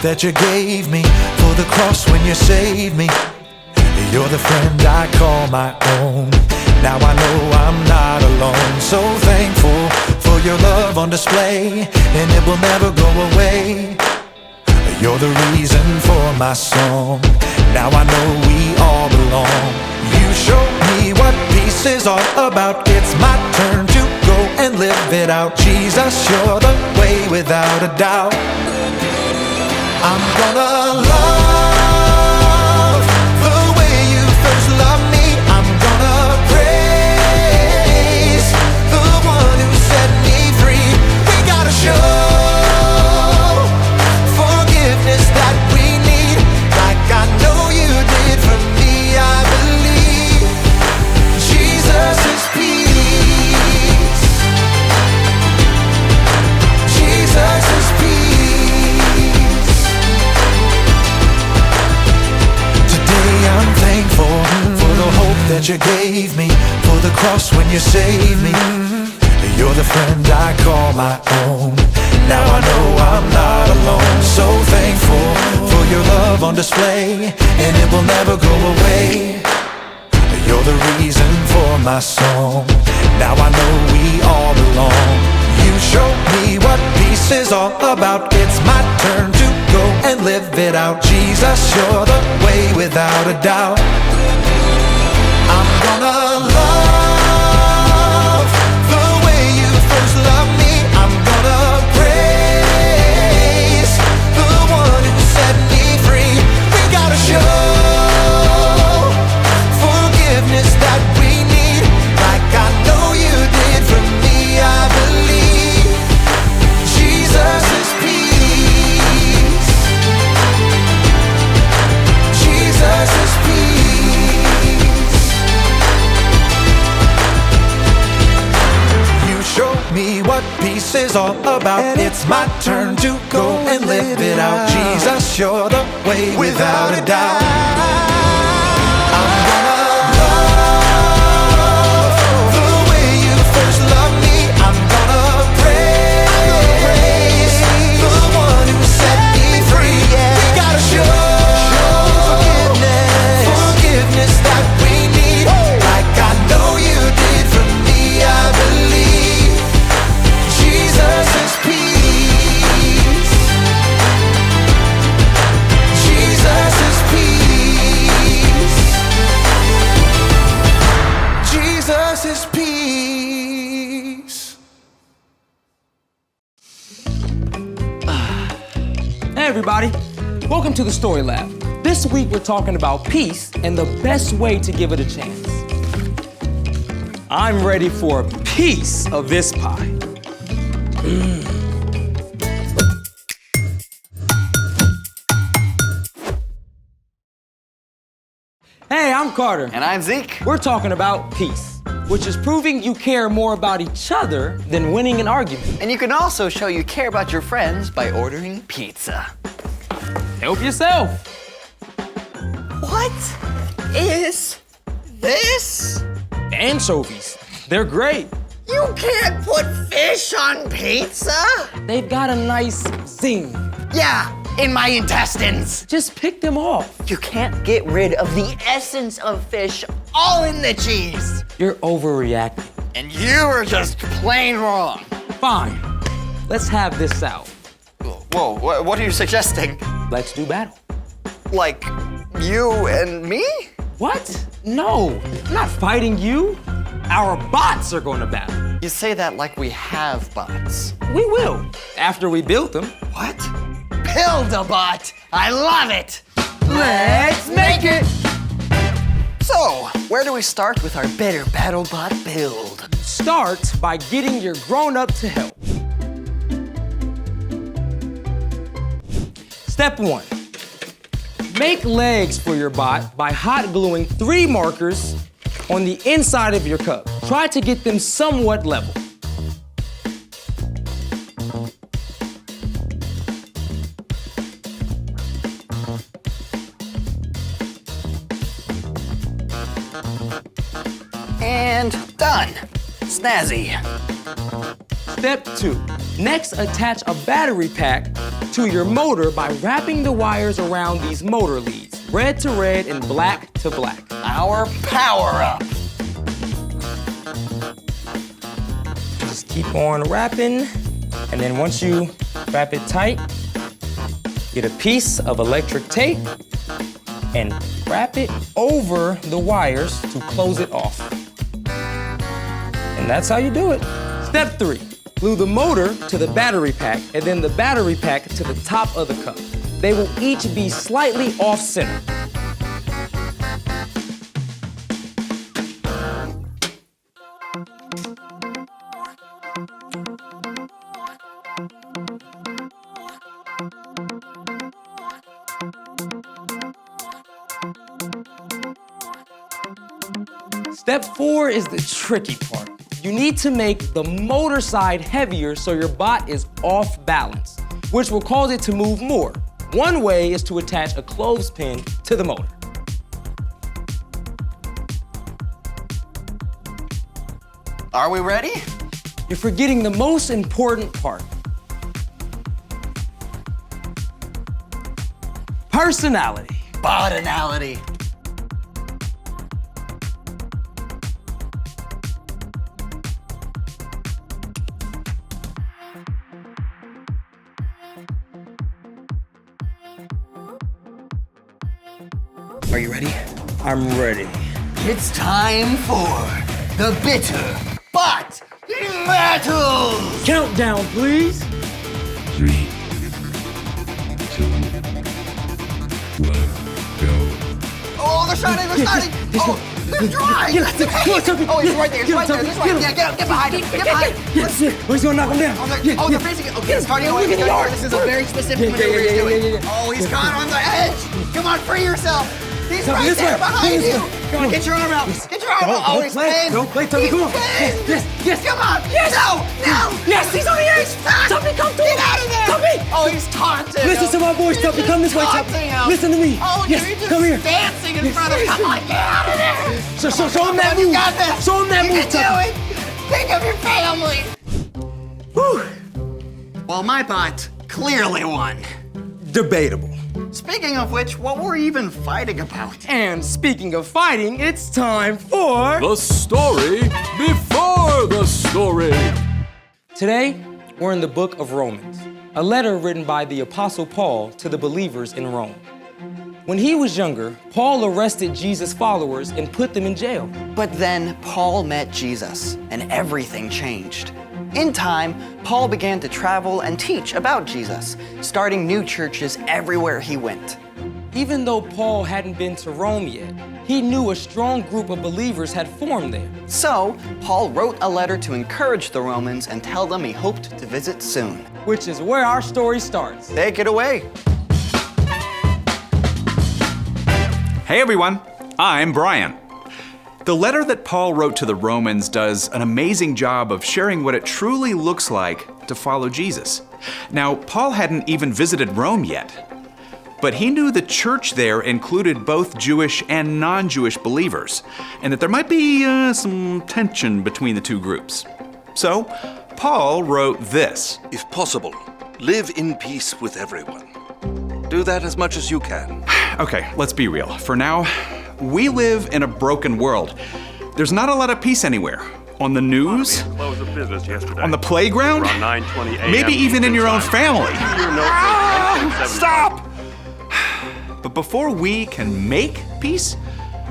that you gave me, for the cross when you saved me. You're the friend I call my own. Now I know I'm not alone. So thankful for your love on display, and it will never go away. You're the reason for my song. Now I know we all belong. You showed me what peace is all about. It's my turn to go and live it out. Jesus, you're the way without a doubt. I'm gonna love the way you first loved me. I'm gonna praise the one who set me free. We gotta show forgiveness that we need, like I know you did for me. I believe Jesus is peace. Jesus is peace. Today I'm thankful for the hope that you gave me, for the cross when you saved me. You're the friend I call my own. Now I know I'm not alone. So thankful for your love on display, and it will never go away. You're the reason for my song. Now I know we all belong. You showed me what peace is all about. It's my turn to go and live it out. Jesus, you're the way without a doubt. I'm gonna love the way you first loved me. I'm gonna praise the one who set me free. We gotta show forgiveness that we need, like I know you did for me. I believe Jesus is peace. Jesus is peace. You showed me what peace is all about. It's my turn to go and live it out. Jesus, you're the way without a doubt. I'm gonna love the way you first loved me. I'm gonna praise the one who set me free. We gotta show forgiveness that we need, like I know you did for me. I believe Jesus is peace. Jesus is peace. Jesus is peace. Hey everybody, welcome to the Story Lab. This week we're talking about peace and the best way to give it a chance. I'm ready for a piece of this pie. Hey, I'm Carter. And I'm Zeke. We're talking about peace, which is proving you care more about each other than winning an argument. And you can also show you care about your friends by ordering pizza. Help yourself. What is this? Anchovies, they're great. You can't put fish on pizza? They've got a nice zing. Yeah, in my intestines. Just pick them off. You can't get rid of the essence of fish all in the cheese. You're overreacting. And you are just plain wrong. Fine, let's have this out. Whoa, what are you suggesting? Let's do battle. Like, you and me? What? No, I'm not fighting you. Our bots are going to battle. You say that like we have bots. We will, after we build them. What? Build a bot! I love it! Let's make it! So, where do we start with our better BattleBot build? Start by getting your grown-up to help. Step 1. Make legs for your bot by hot gluing 3 markers on the inside of your cup. Try to get them somewhat level. And done. Snazzy. Step 2. Next, attach a battery pack to your motor by wrapping the wires around these motor leads, red to red and black to black. Our power-up. Just keep on wrapping, and then once you wrap it tight, get a piece of electric tape and wrap it over the wires to close it off. And that's how you do it. Step 3, glue the motor to the battery pack and then the battery pack to the top of the cup. They will each be slightly off-center. Step 4 is the tricky part. You need to make the motor side heavier so your bot is off balance, which will cause it to move more. One way is to attach a clothespin to the motor. Are we ready? You're forgetting the most important part. Personality. Botanality. Are you ready? I'm ready. It's time for the Bitter Bot Battle! Countdown, please. 3, 2, 1, go. Oh, they're shining, they're shining! Oh, they're dry! Oh, he's right there, he's right there, he's right there. Yeah, get behind him, get behind him. Yes, oh, he's gonna knock him down. Oh, they're facing it. Okay, starting away. This is a very specific maneuver he's doing. Oh, he's caught on the edge. Come on, free yourself. He's right there behind you. Come on, get your arm out. Get your arm out. Oh, he's pinned. Don't play, Tuffy, come on. Yes. Come on. Yes. No. Yes, he's on the edge. Tuffy, come through. Get out of there. Tuffy. Oh, he's taunting. Listen to my voice, Tuffy. Come this way, Tuffy. Listen to me. Oh, yes, you're just come here. dancing in front of him. Come on, get out of there. So show him that move. You got this. Show him that you move, can Tuffy. do it. Think of your family. Whew. Well, my bot clearly won. Debatable. Speaking of which, what were we even fighting about? And speaking of fighting, it's time for... The story before the story. Today, we're in the book of Romans, a letter written by the Apostle Paul to the believers in Rome. When he was younger, Paul arrested Jesus' followers and put them in jail. But then Paul met Jesus, and everything changed. In time, Paul began to travel and teach about Jesus, starting new churches everywhere he went. Even though Paul hadn't been to Rome yet, he knew a strong group of believers had formed there. So, Paul wrote a letter to encourage the Romans and tell them he hoped to visit soon. Which is where our story starts. Take it away. Hey everyone, I'm Brian. The letter that Paul wrote to the Romans does an amazing job of sharing what it truly looks like to follow Jesus. Now, Paul hadn't even visited Rome yet, but he knew the church there included both Jewish and non-Jewish believers, and that there might be some tension between the two groups. So, Paul wrote this. If possible, live in peace with everyone. Do that as much as you can. Okay, let's be real. For now, we live in a broken world. There's not a lot of peace anywhere. On the news, Close of business yesterday. on the playground, Around 9:20 a.m. maybe even in your own Eastern family. Time. Your note was 10:75. Stop! But before we can make peace,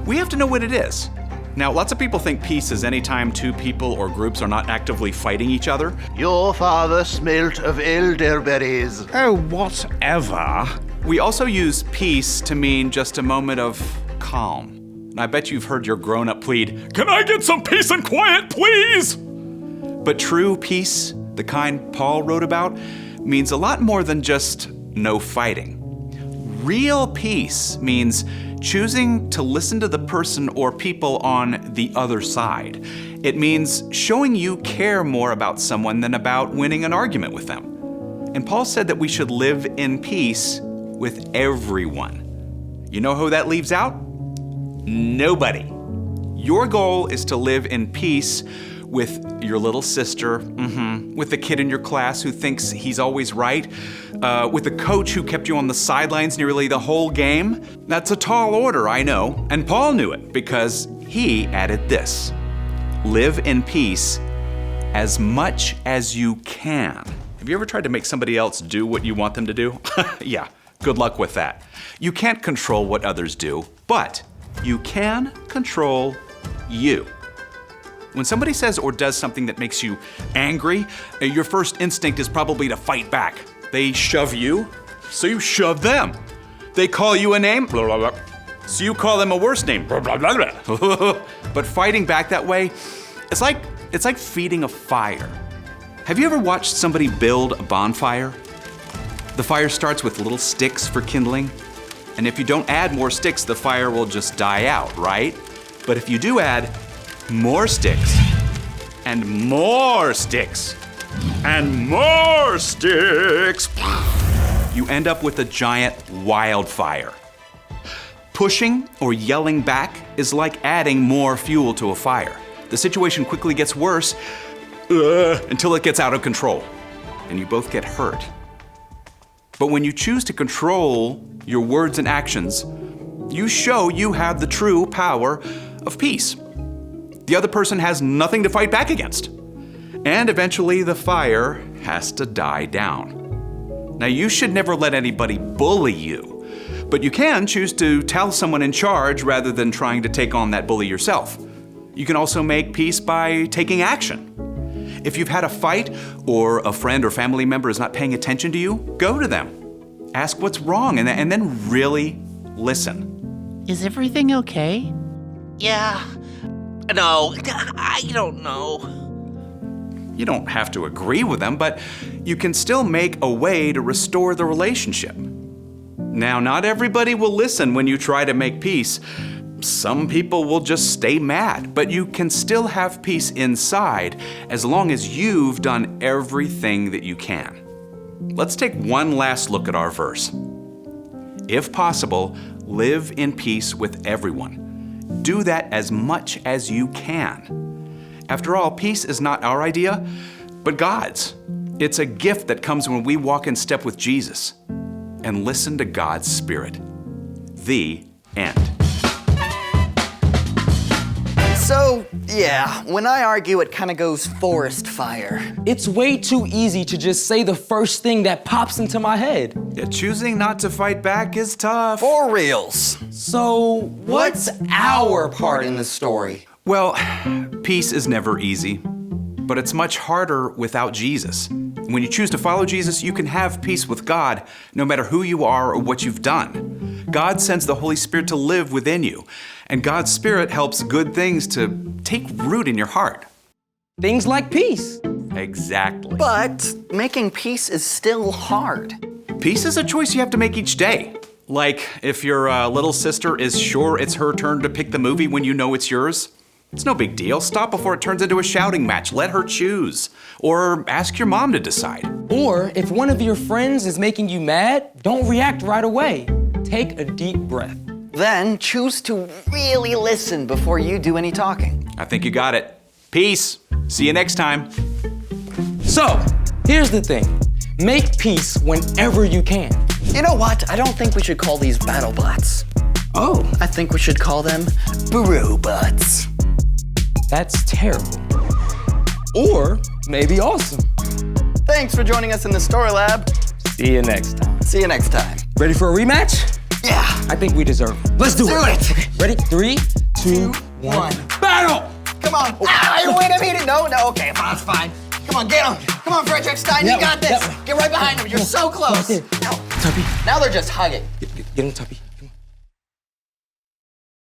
we have to know what it is. Now, lots of people think peace is any time two people or groups are not actively fighting each other. Your father smelt of elderberries. Oh, whatever. We also use peace to mean just a moment of calm. And I bet you've heard your grown-up plead, "Can I get some peace and quiet, please?" But true peace, the kind Paul wrote about, means a lot more than just no fighting. Real peace means choosing to listen to the person or people on the other side. It means showing you care more about someone than about winning an argument with them. And Paul said that we should live in peace with everyone. You know who that leaves out? Nobody. Your goal is to live in peace with your little sister, with the kid in your class who thinks he's always right, with the coach who kept you on the sidelines nearly the whole game. That's a tall order, I know, and Paul knew it because he added this: live in peace as much as you can. Have you ever tried to make somebody else do what you want them to do? Yeah, good luck with that. You can't control what others do, but you can control you. When somebody says or does something that makes you angry, your first instinct is probably to fight back. They shove you, so you shove them. They call you a name, blah, blah, blah, so you call them a worse name, blah, blah, blah, blah. But fighting back that way, it's like feeding a fire. Have you ever watched somebody build a bonfire? The fire starts with little sticks for kindling, and if you don't add more sticks, the fire will just die out, right? But if you do add more sticks, and more sticks, and more sticks, you end up with a giant wildfire. Pushing or yelling back is like adding more fuel to a fire. The situation quickly gets worse until it gets out of control, and you both get hurt. But when you choose to control your words and actions, you show you have the true power of peace. The other person has nothing to fight back against. And eventually the fire has to die down. Now, you should never let anybody bully you, but you can choose to tell someone in charge rather than trying to take on that bully yourself. You can also make peace by taking action. If you've had a fight or a friend or family member is not paying attention to you, go to them. Ask what's wrong and then really listen. Is everything okay? Yeah. No, I don't know. You don't have to agree with them, but you can still make a way to restore the relationship. Now, not everybody will listen when you try to make peace. Some people will just stay mad, but you can still have peace inside as long as you've done everything that you can. Let's take one last look at our verse. If possible, live in peace with everyone. Do that as much as you can. After all, peace is not our idea, but God's. It's a gift that comes when we walk in step with Jesus and listen to God's Spirit. The end. So, yeah, when I argue, it kind of goes forest fire. It's way too easy to just say the first thing that pops into my head. Yeah, choosing not to fight back is tough. For reals. So, what's our part in the story? Well, peace is never easy, but it's much harder without Jesus. When you choose to follow Jesus, you can have peace with God, no matter who you are or what you've done. God sends the Holy Spirit to live within you, and God's Spirit helps good things to take root in your heart. Things like peace. Exactly. But making peace is still hard. Peace is a choice you have to make each day. Like if your little sister is sure it's her turn to pick the movie when you know it's yours. It's no big deal. Stop before it turns into a shouting match. Let her choose. Or ask your mom to decide. Or if one of your friends is making you mad, don't react right away. Take a deep breath. Then choose to really listen before you do any talking. I think you got it. Peace. See you next time. So, here's the thing. Make peace whenever you can. You know what? I don't think we should call these battle bots. Oh. I think we should call them bro-bots. That's terrible. Or maybe awesome. Thanks for joining us in the Story Lab. See you next time. See you next time. Ready for a rematch? Yeah. I think we deserve it. Let's do it. Okay, ready? 3, 2, 1. Battle! Come on. Ah, wait a minute. No, okay, fine, it's fine. Come on, get him. Come on, Frederick Stein, you got this. Get right behind him. You're so close. Right there. Tuppy. Now they're just hugging. Get him, Tuppy.